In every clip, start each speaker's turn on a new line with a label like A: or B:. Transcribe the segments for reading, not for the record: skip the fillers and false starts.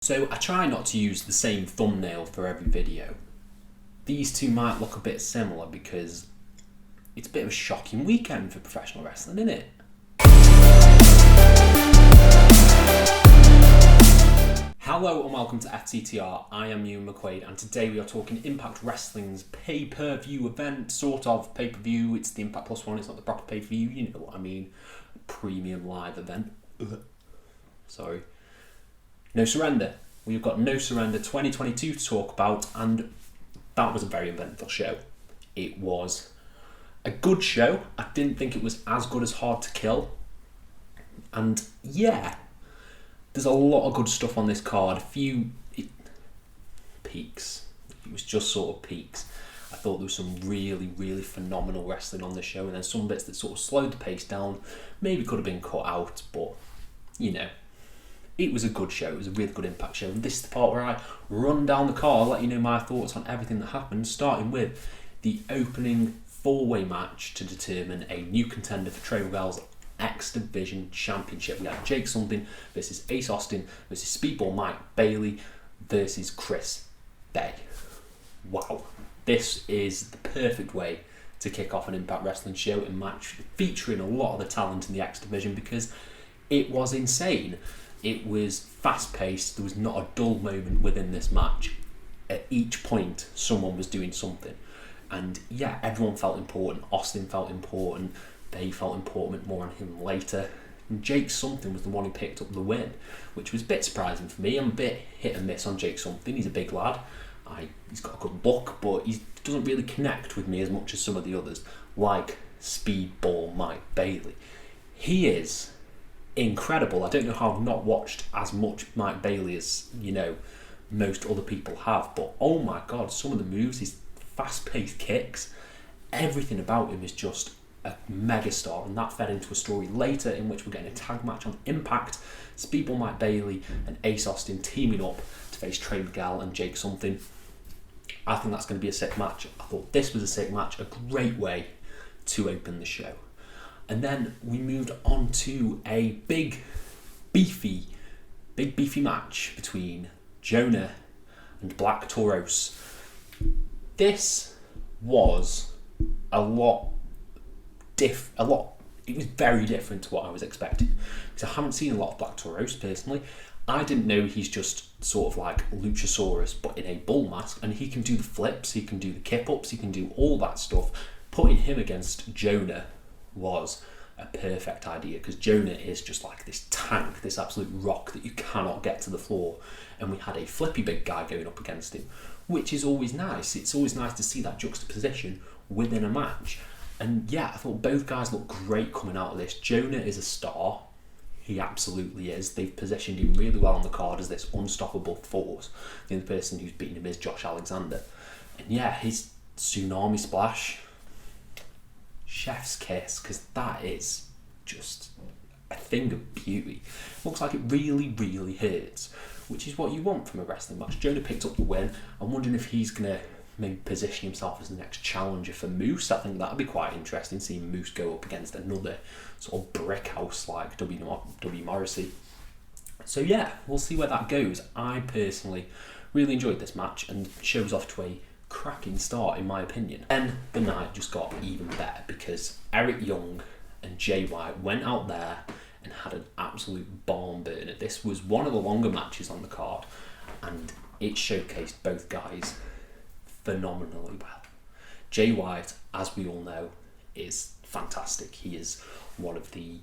A: So I try not to use the same thumbnail for every video. These two might look a bit similar because it's a bit of a shocking weekend for professional wrestling, isn't it? Hello and welcome to FTTR. I am Ewan McQuaid and today we are talking Impact Wrestling's pay-per-view event, sort of pay-per-view. It's the Impact Plus one, it's not the proper pay-per-view, you know what I mean. Premium live event. Sorry. No Surrender. We've got No Surrender 2022 to talk about, and that was a very eventful show. It was a good show. I didn't think it was as good as Hard to Kill. And yeah, there's a lot of good stuff on this card. A few peaks. It was just sort of peaks. I thought there was some really, really phenomenal wrestling on the show, and then some bits that sort of slowed the pace down. Maybe could have been cut out, but you know, it was a good show. It was a really good Impact show. And this is the part where I run down the card, let you know my thoughts on everything that happened, starting with the opening four-way match to determine a new contender for Trey Miguel's X Division Championship. We had Jake Something versus Ace Austin versus Speedball Mike Bailey versus Chris Bay. Wow. This is the perfect way to kick off an Impact Wrestling show and match featuring a lot of the talent in the X Division because it was insane. It was fast-paced. There was not a dull moment within this match. At each point, someone was doing something. And yeah, everyone felt important. Austin felt important. They felt important, more on him later. And Jake Something was the one who picked up the win, which was a bit surprising for me. I'm a bit hit and miss on Jake Something. He's a big lad. He's got a good look, but he doesn't really connect with me as much as some of the others, like Speedball Mike Bailey. He is incredible. I don't know how I've not watched as much Mike Bailey as, you know, most other people have, but oh my god, some of the moves, his fast-paced kicks, everything about him is just a megastar, and that fed into a story later in which we're getting a tag match on Impact. Speedball Mike Bailey and Ace Austin teaming up to face Trey Miguel and Jake Something. I think that's going to be a sick match. I thought this was a sick match, a great way to open the show. And then we moved on to a big beefy match between Jonah and Black Tauros. This was it was very different to what I was expecting, because I haven't seen a lot of Black Tauros personally. I didn't know he's just sort of like Luchasaurus but in a bull mask, and he can do the flips, he can do the kip-ups, he can do all that stuff. Putting him against Jonah was a perfect idea, because Jonah is just like this tank, this absolute rock that you cannot get to the floor, and we had a flippy big guy going up against him, which is always nice. It's always nice to see that juxtaposition within a match. And yeah, I thought both guys looked great coming out of this. Jonah is a star. He absolutely is. They've positioned him really well on the card as this unstoppable force. The only person who's beaten him is Josh Alexander. And yeah, his tsunami splash, chef's kiss, because that is just a thing of beauty. Looks like it really, really hurts, which is what you want from a wrestling match. Jonah picked up the win. I'm wondering if he's going to maybe position himself as the next challenger for Moose. I think that would be quite interesting, seeing Moose go up against another sort of brick house like W Morrissey. So yeah, we'll see where that goes. I personally really enjoyed this match, and shows off to a cracking start in my opinion. Then the night just got even better, because Eric Young and Jay White went out there and had an absolute barn burner. This was one of the longer matches on the card, and it showcased both guys phenomenally well. Jay White, as we all know, is fantastic. He is one of the,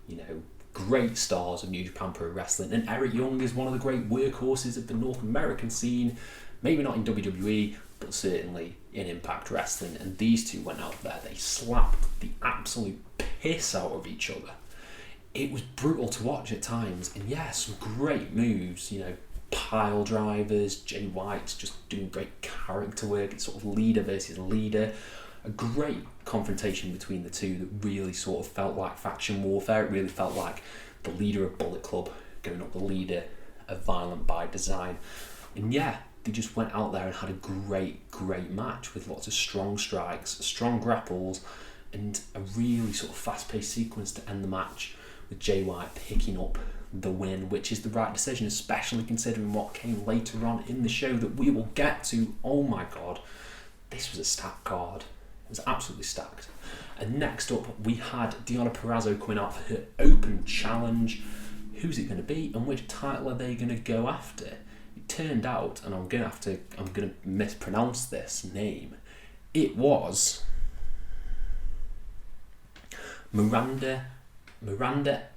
A: you know, great stars of New Japan Pro Wrestling, and Eric Young is one of the great workhorses of the North American scene, maybe not in WWE, but certainly in Impact Wrestling. And these two went out there, they slapped the absolute piss out of each other. It was brutal to watch at times, and yeah, some great moves, you know, pile drivers. Jay White's just doing great character work. It's sort of leader versus leader. A great confrontation between the two that really sort of felt like faction warfare. It really felt like the leader of Bullet Club going up the leader of Violent by Design. And yeah, they just went out there and had a great match with lots of strong strikes, strong grapples, and a really sort of fast-paced sequence to end the match with Jay White picking up the win, which is the right decision, especially considering what came later on in the show that we will get to. Oh my god, this was a stacked card. It was absolutely stacked. And next up, we had Deonna Purrazzo coming out for her open challenge. Who's it going to be, and which title are they going to go after? It turned out, and I'm going to mispronounce this name. It was Miranda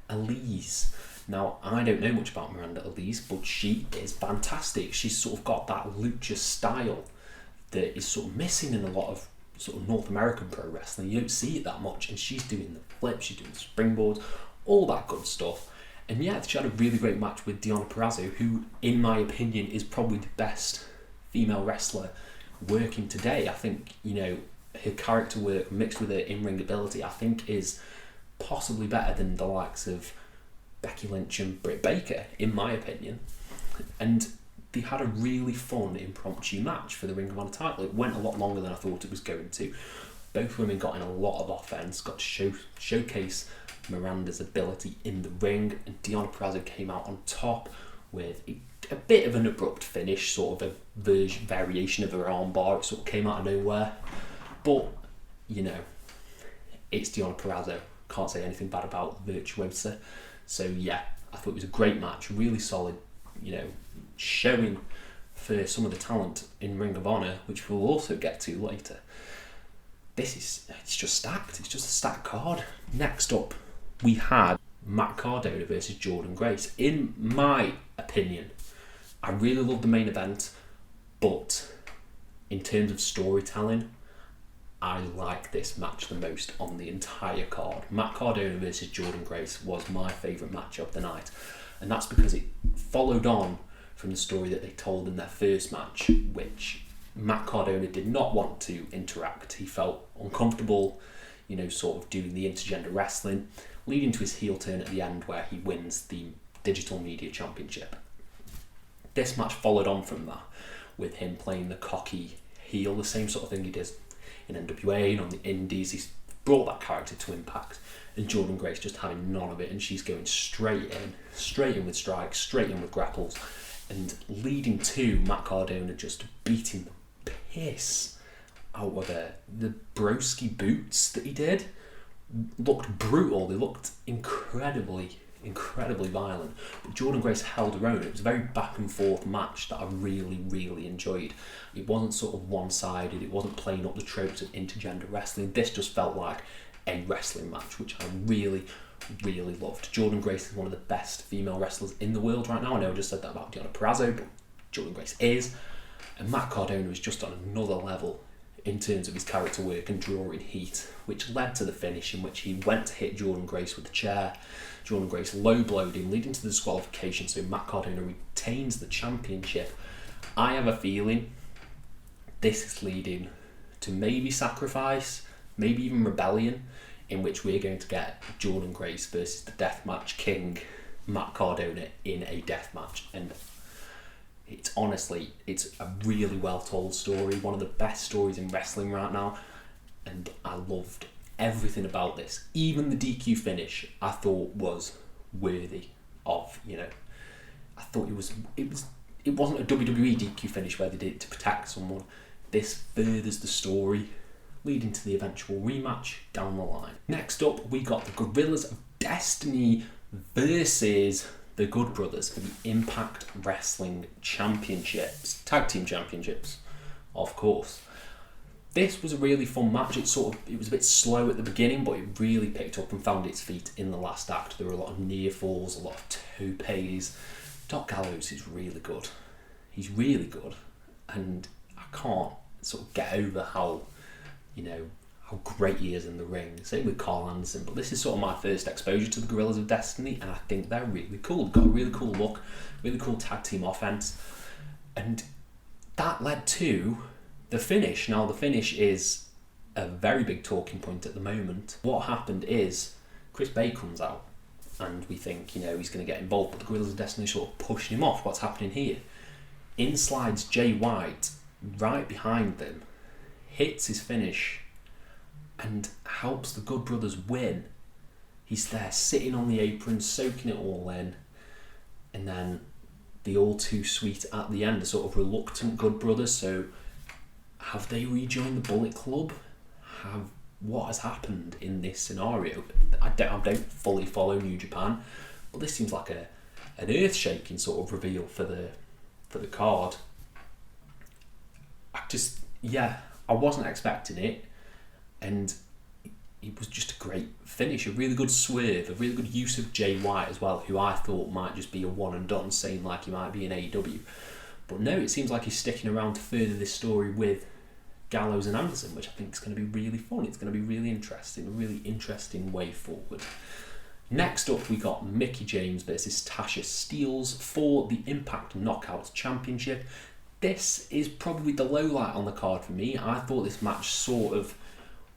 A: Elise. Now, I don't know much about Miranda Elise, but she is fantastic. She's sort of got that lucha style that is sort of missing in a lot of sort of North American pro wrestling. You don't see it that much, and she's doing the flips, she's doing the springboards, all that good stuff. And yeah, she had a really great match with Deonna Purrazzo, who, in my opinion, is probably the best female wrestler working today. I think, you know, her character work mixed with her in-ring ability, I think, is possibly better than the likes of Becky Lynch and Britt Baker, in my opinion. And they had a really fun impromptu match for the Ring of Honor title. It went a lot longer than I thought it was going to. Both women got in a lot of offense, got to showcase Miranda's ability in the ring, and Deonna Purrazzo came out on top with a bit of an abrupt finish, sort of a variation of her armbar. It sort of came out of nowhere, but you know, it's Deonna Purrazzo. Can't say anything bad about Virtuosa. So yeah, I thought it was a great match, really solid, you know, showing for some of the talent in Ring of Honor, which we'll also get to later. It's just stacked. It's just a stacked card. Next up, we had Matt Cardona versus Jordynne Grace. In my opinion, I really loved the main event, but in terms of storytelling, I like this match the most on the entire card. Matt Cardona versus Jordynne Grace was my favourite match of the night, and that's because it followed on from the story that they told in their first match, which Matt Cardona did not want to interact. He felt uncomfortable, you know, sort of doing the intergender wrestling, leading to his heel turn at the end where he wins the Digital Media Championship. This match followed on from that, with him playing the cocky heel, the same sort of thing he did in NWA and on the Indies. He's brought that character to Impact, and Jordynne Grace just having none of it, and she's going straight in with strikes, straight in with grapples, and leading to Matt Cardona just beating the piss out of her. The broski boots that he did looked brutal. They looked incredibly violent. But Jordynne Grace held her own. It was a very back and forth match that I really enjoyed. It wasn't sort of one-sided. It wasn't playing up the tropes of intergender wrestling. This just felt like a wrestling match, which I really loved. Jordynne Grace is one of the best female wrestlers in the world right now. I know I just said that about Deonna Purrazzo, but Jordynne Grace is. And Matt Cardona is just on another level in terms of his character work and drawing heat, which led to the finish in which he went to hit Jordynne Grace with the chair. Jordynne Grace low-blowed him, leading to the disqualification, so Matt Cardona retains the championship. I have a feeling this is leading to maybe sacrifice, maybe even rebellion, in which we're going to get Jordynne Grace versus the Deathmatch King, Matt Cardona, in a death match. And it's a really well told story, one of the best stories in wrestling right now, and I loved everything about this. Even the DQ finish I thought was worthy of, you know, I thought it wasn't a WWE DQ finish where they did it to protect someone. This furthers the story, leading to the eventual rematch down the line. Next up, we got the Gorillas of Destiny versus the Good Brothers for the Impact Wrestling Championships, Tag Team Championships, of course. This was a really fun match. It was a bit slow at the beginning, but it really picked up and found its feet in the last act. There were a lot of near falls, a lot of topes. Doc Gallows is really good. He's really good, and I can't sort of get over how great he is in the ring. Same with Carl Anderson, but this is sort of my first exposure to the Gorillas of Destiny, and I think they're really cool. They've got a really cool look, really cool tag team offense, and that led to the finish. Now, the finish is a very big talking point at the moment. What happened is Chris Bay comes out, and we think, you know, he's going to get involved, but the Gorillas of Destiny sort of pushing him off. What's happening here? In slides Jay White right behind them, hits his finish, and helps the Good Brothers win. He's there sitting on the apron, soaking it all in, and then the all too sweet at the end, the sort of reluctant Good Brothers. So have they rejoined the Bullet Club? What has happened in this scenario? I don't fully follow New Japan, but this seems like an earth-shaking sort of reveal for the card. I wasn't expecting it, and it was just a great finish, a really good swerve, a really good use of Jay White as well, who I thought might just be a one and done, saying like he might be in AEW. But no, it seems like he's sticking around to further this story with Gallows and Anderson, which I think is going to be really fun. It's going to be really interesting, a really interesting way forward. Next up, we got Mickie James versus Tasha Steelz for the Impact Knockouts Championship. This is probably the low light on the card for me. I thought this match sort of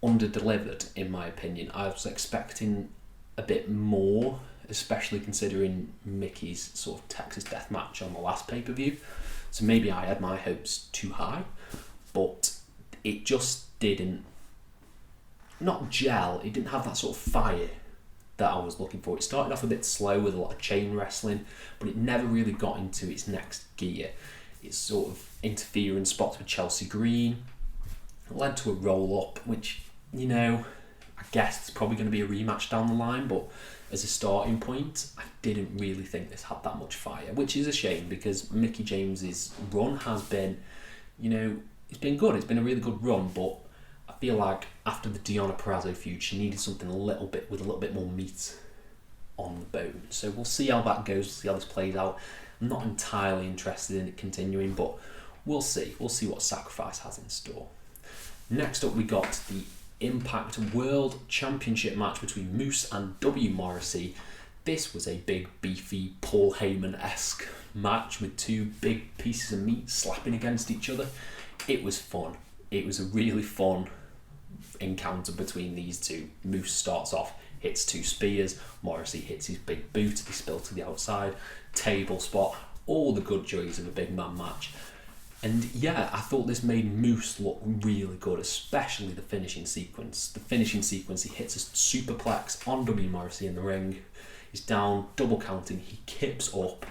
A: under-delivered, in my opinion. I was expecting a bit more, especially considering Mickey's sort of Texas Death Match on the last pay-per-view. So maybe I had my hopes too high, but it just didn't, not gel, it didn't have that sort of fire that I was looking for. It started off a bit slow with a lot of chain wrestling, but it never really got into its next gear. It's sort of interfering spots with Chelsea Green. It led to a roll-up, which, I guess it's probably going to be a rematch down the line, but as a starting point, I didn't really think this had that much fire, which is a shame because Mickie James's run has been, it's been good. It's been a really good run, but I feel like after the Deonna Purrazzo feud, she needed something with a little bit more meat on the bone. So we'll see how that goes. We'll see how this plays out. I'm not entirely interested in it continuing, but we'll see. We'll see what Sacrifice has in store. Next up, we got the Impact World Championship match between Moose and W Morrissey. This was a big, beefy, Paul Heyman-esque match with two big pieces of meat slapping against each other. It was fun. It was a really fun encounter between these two. Moose starts off, hits two spears. Morrissey hits his big boot. They spill to the outside. Table spot. All the good joys of a big man match. And yeah, I thought this made Moose look really good, especially the finishing sequence. The finishing sequence, he hits a superplex on W Morrissey in the ring. He's down, double counting. He kips up,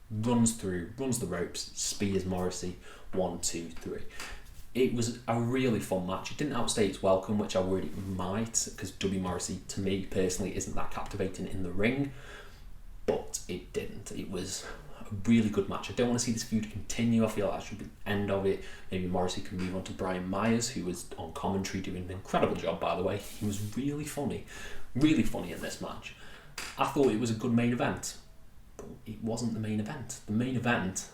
A: runs the ropes, spears Morrissey. 1, 2, 3. It was a really fun match. It didn't outstay its welcome, which I worried it might, because W Morrissey, to me personally, isn't that captivating in the ring. But it didn't. It was a really good match. I don't want to see this feud continue. I feel like that should be the end of it. Maybe Morrissey can move on to Brian Myers, who was on commentary doing an incredible job, by the way. He was really funny in this match. I thought it was a good main event, but it wasn't the main event. The main event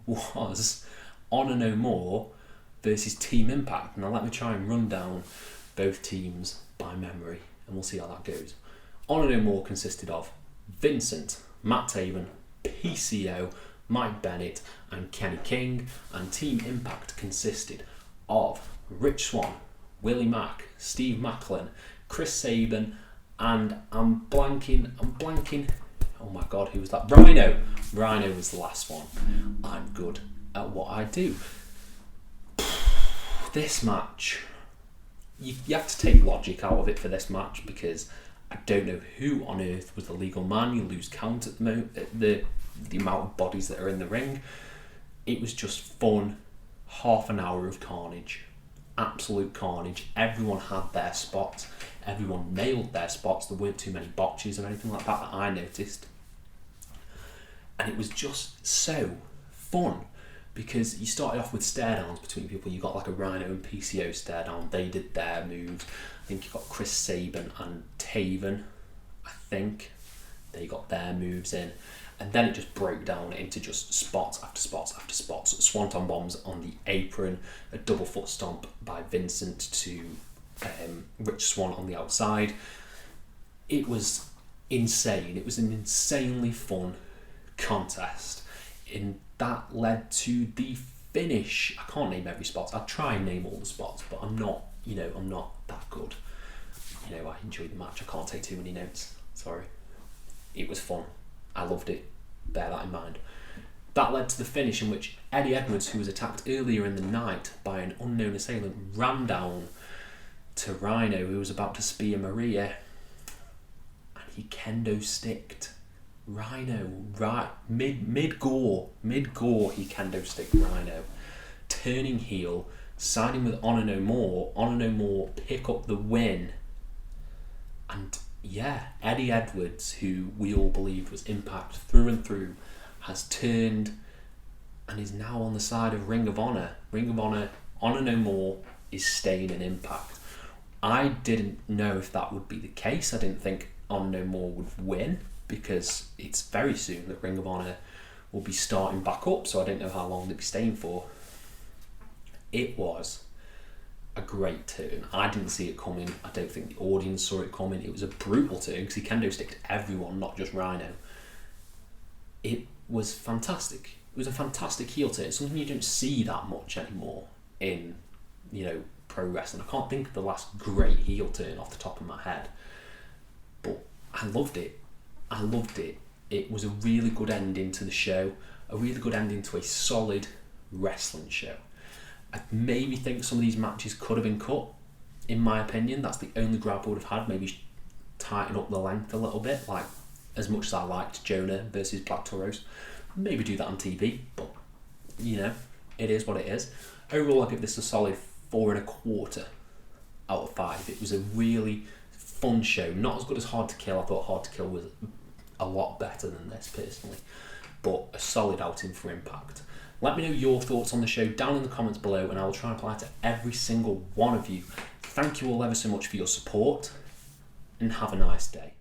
A: was Honor No More versus Team Impact. Now let me try and run down both teams by memory, and we'll see how that goes. Honor No More consisted of Vincent, Matt Taven, PCO, Mike Bennett, and Kenny King, and Team Impact consisted of Rich Swann, Willie Mack, Steve Macklin, Chris Sabin, and I'm blanking. Oh my God, who was that? Rhino. Rhino was the last one. I'm good at what I do. This match, you have to take logic out of it for this match, because I don't know who on earth was the legal man. You lose count at the amount of bodies that are in the ring. It was just fun. Half an hour of carnage. Absolute carnage. Everyone had their spots. Everyone nailed their spots. There weren't too many botches or anything like that I noticed. And it was just so fun, because you started off with stare downs between people. You got like a Rhino and PCO stare down. They did their moves. I think you got Chris Sabin and Taven. I think they got their moves in. And then it just broke down into just spots after spots after spots. Swanton bombs on the apron, a double foot stomp by Vincent to Rich Swann on the outside. It was insane. It was an insanely fun contest. And that led to the finish. I can't name every spot. I'll try and name all the spots, but I'm not that good. I enjoyed the match. I can't take too many notes. Sorry. It was fun. I loved it. Bear that in mind. That led to the finish, in which Eddie Edwards, who was attacked earlier in the night by an unknown assailant, ran down to Rhino, who was about to spear Maria, and he kendo sticked Rhino, right, mid gore, he kendo stick Rhino, turning heel, signing with Honor No More, pick up the win, and yeah, Eddie Edwards, who we all believed was Impact through and through, has turned and is now on the side of Ring of Honor. Honor No More is staying in Impact. I didn't know if that would be the case. I didn't think Honor No More would win, because it's very soon that Ring of Honor will be starting back up, so I don't know how long they'll be staying for. It was a great turn. I didn't see it coming. I don't think the audience saw it coming. It was a brutal turn because he kendo sticked everyone, not just Rhino. It was fantastic. It was a fantastic heel turn. Something you don't see that much anymore in, pro wrestling. I can't think of the last great heel turn off the top of my head, but I loved it. It was a really good ending to the show, a really good ending to a solid wrestling show. I maybe think some of these matches could have been cut, in my opinion. That's the only gripe I would have had. Maybe tighten up the length a little bit, like as much as I liked Jonah versus Black Toros. Maybe do that on TV, but it is what it is. Overall, I give this a solid 4.25 out of 5. It was a really fun show. Not as good as Hard to Kill. I thought Hard to Kill was a lot better than this personally, but a solid outing for Impact. Let me know your thoughts on the show down in the comments below, and I will try and apply to every single one of you. Thank you all ever so much for your support, and have a nice day.